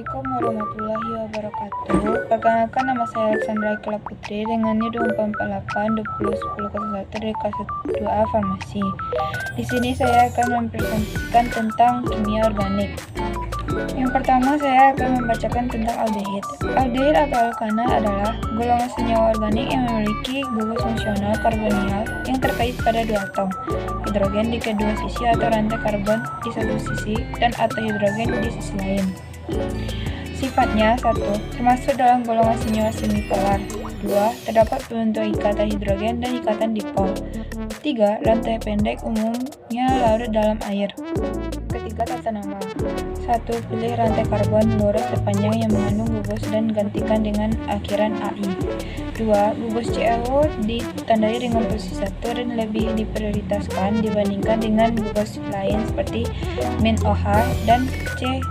Assalamualaikum warahmatullahi wabarakatuh. Perkenalkan, nama saya Alexandra Ikla Putri dengan NIM 2448 201001 dari kelas 2A Farmasi. Di sini saya akan mempresentasikan tentang kimia organik. Yang pertama, saya akan membacakan tentang aldehid. Aldehid atau alkana adalah golongan senyawa organik yang memiliki gugus fungsional karbonial yang terkait pada dua atom, hidrogen di kedua sisi atau rantai karbon di satu sisi dan atau hidrogen di sisi lain. Sifatnya: 1. Termasuk dalam golongan senyawa semipolar. 2. Terdapat bentuk ikatan hidrogen dan ikatan dipol. 3. Rantai pendek umumnya larut dalam air. Ketiga, tata nama. 1. Pilih rantai karbon lurus terpanjang yang mengandung gugus dan gantikan dengan akhiran AI. 2. Gugus ClO ditandai dengan posisi 1 dan lebih diprioritaskan dibandingkan dengan gugus lain seperti -OH dan C-.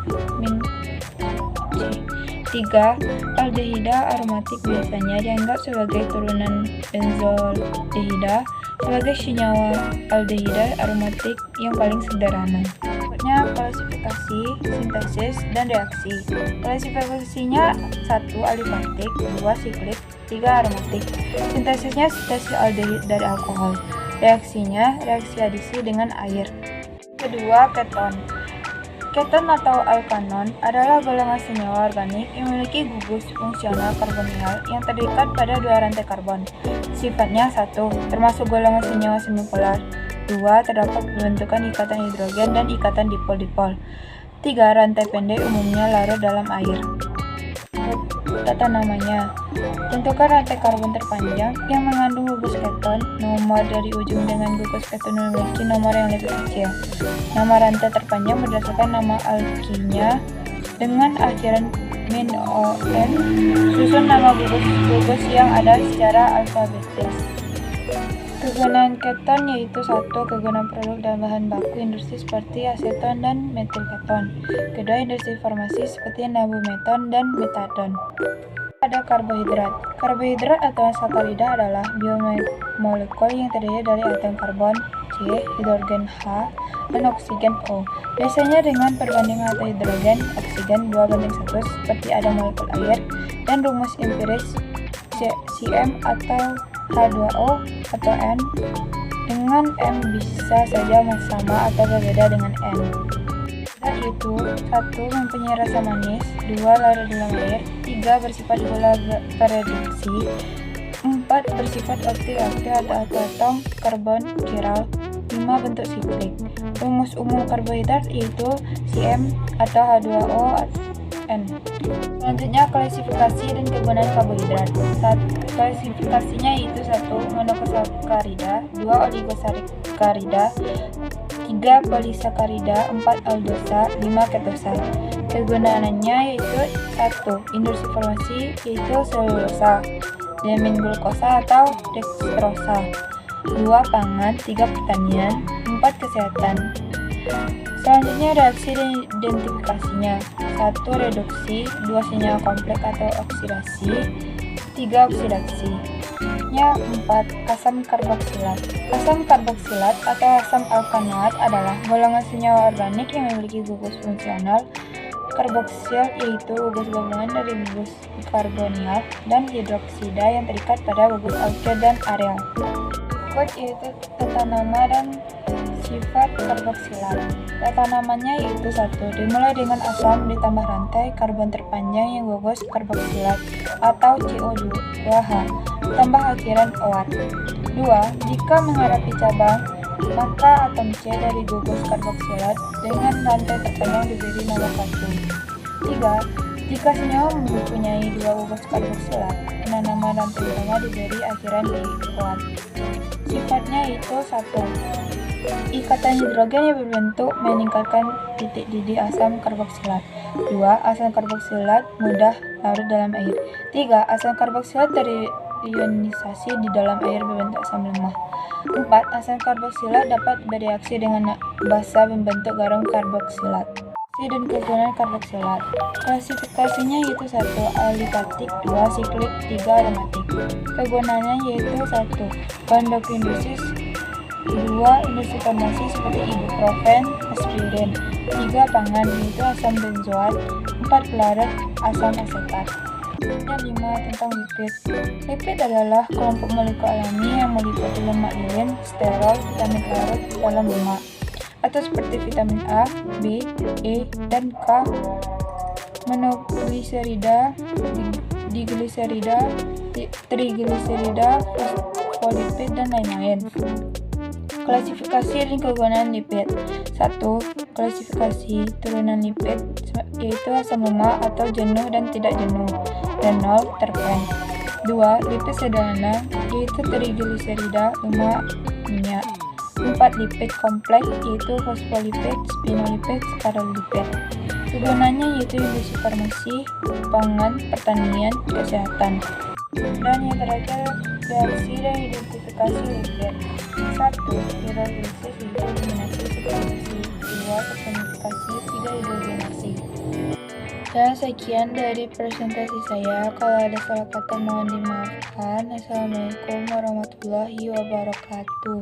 3. Aldehida aromatik biasanya dianggap sebagai turunan benzaldehida sebagai senyawa aldehida aromatik yang paling sederhana. Berikutnya klasifikasi, sintesis, dan reaksi. Klasifikasinya: 1. Alifatik, 2. Siklik, 3. Aromatik. Sintesisnya sintesis aldehid dari alkohol. Reaksinya reaksi adisi dengan air. Kedua, keton. Keton atau alkanon adalah golongan senyawa organik yang memiliki gugus fungsional karbonial yang terikat pada dua rantai karbon. Sifatnya: 1. Termasuk golongan senyawa semipolar. 2. Terdapat pembentukan ikatan hidrogen dan ikatan dipol-dipol. 3. Rantai pendek umumnya larut dalam air. Tata namanya: tentukan rantai karbon terpanjang yang mengandung gugus keton. Nomor dari ujung dengan gugus keton memiliki nomor yang lebih kecil. Nama rantai terpanjang berdasarkan nama alkinya dengan akhiran -on. Susun nama gugus yang ada secara alfabetis. Kegunaan keton yaitu: 1. Kegunaan produk dan bahan baku industri seperti aseton dan metilketon. Kedua, industri farmasi seperti nabumeton dan metadon. Ada karbohidrat. Karbohidrat atau sakarida adalah biomolekul yang terdiri dari atom karbon C, hidrogen H, dan oksigen O. Biasanya dengan perbandingan atau hidrogen oksigen 2:1 seperti ada molekul air, dan rumus empiris Cm atau H2O atau N dengan M bisa saja sama atau berbeda dengan N. Yaitu: 1. Mempunyai rasa manis, 2. Larut dalam air, 3. Bersifat gula tereduksi, 4. Bersifat aktif atau atom karbon chiral, 5. Bentuk siklik. Rumus umum karbohidrat yaitu Cm atau H2O N. Selanjutnya, klasifikasi dan kegunaan karbohidrat. Klasifikasinya yaitu: 1. Monosakarida, 2. Oligosakarida, 3. Polisakarida, 4. Aldosa, 5. Ketosa. Kegunaannya yaitu: 1. Industri farmasi yaitu selulosa, diamin glukosa atau dekstrosa, 2. Pangan, 3. Pertanian, 4. Kesehatan. Selanjutnya, reaksi dan identifikasinya: 1. Reduksi, 2. Senyawa kompleks atau oksidasi, 3. Oksidasi. 4. Asam karboksilat. Asam karboksilat atau asam alkanoat adalah golongan senyawa organik yang memiliki gugus fungsional karboksil yaitu gugus gabungan dari gugus karbonial dan hidroksida yang terikat pada gugus alkyl dan aryl. Berikut yaitu tata nama dan sifat karboksilat. Tata namanya yaitu: 1. Dimulai dengan asam ditambah rantai karbon terpanjang yang gugus karboksilat atau CO2H tambah akhiran OAT. 2. Jika menghadapi cabang, maka atom C dari gugus karboksilat dengan rantai terpanjang diberi nama 1. 3. Jika senyawa mempunyai 2 gugus karboksilat, nama rantai utama diberi akhiran di OAT. Sifatnya itu: 1. Ikatan hidrogen yang berbentuk meningkatkan titik didih asam karboksilat. 2. Asam karboksilat mudah larut dalam air. 3. Asam karboksilat terionisasi di dalam air berbentuk asam lemah. 4. Asam karboksilat dapat bereaksi dengan basa membentuk garam karboksilat. Dan kegunaan karboksilat. Klasifikasinya yaitu: 1. Alifatik, 2. Siklik, 3. Aromatik. Kegunaannya yaitu: 1. Bahan baku industri, 2. Industri farmasi seperti ibuprofen, aspirin. 3. Pangan yaitu asam benzoat. 4. Pelarut asam asetat. Yang 5. Tentang lipid. Lipid adalah kelompok molekul alami yang meliputi lemak lilin, sterol, vitamin larut dalam lemak, atau seperti vitamin A, B, E, dan K, monogliserida, digliserida, trigliserida, fosfolipid, dan lain-lain. Klasifikasi dan kegunaan lipid. 1. Klasifikasi turunan lipid, yaitu asam lemak atau jenuh dan tidak jenuh, dan 0 terpen. 2. Lipid sederhana, yaitu trigliserida, lemak, minyak. 4. Lipid kompleks, yaitu fosfolipid, sphingolipid, skarolipid. Kegunaannya yaitu industri farmasi, pangan, pertanian, kesehatan. Dan yang terakhir, reaksi dan identifikasi lipid. 1. Hidrolisis, hidrogenasi, substitusi. 2. Personifikasi, 3. Hidrogenasi. Dan sekian dari presentasi saya. Kalau ada salah kata mohon dimaafkan. Assalamualaikum warahmatullahi wabarakatuh.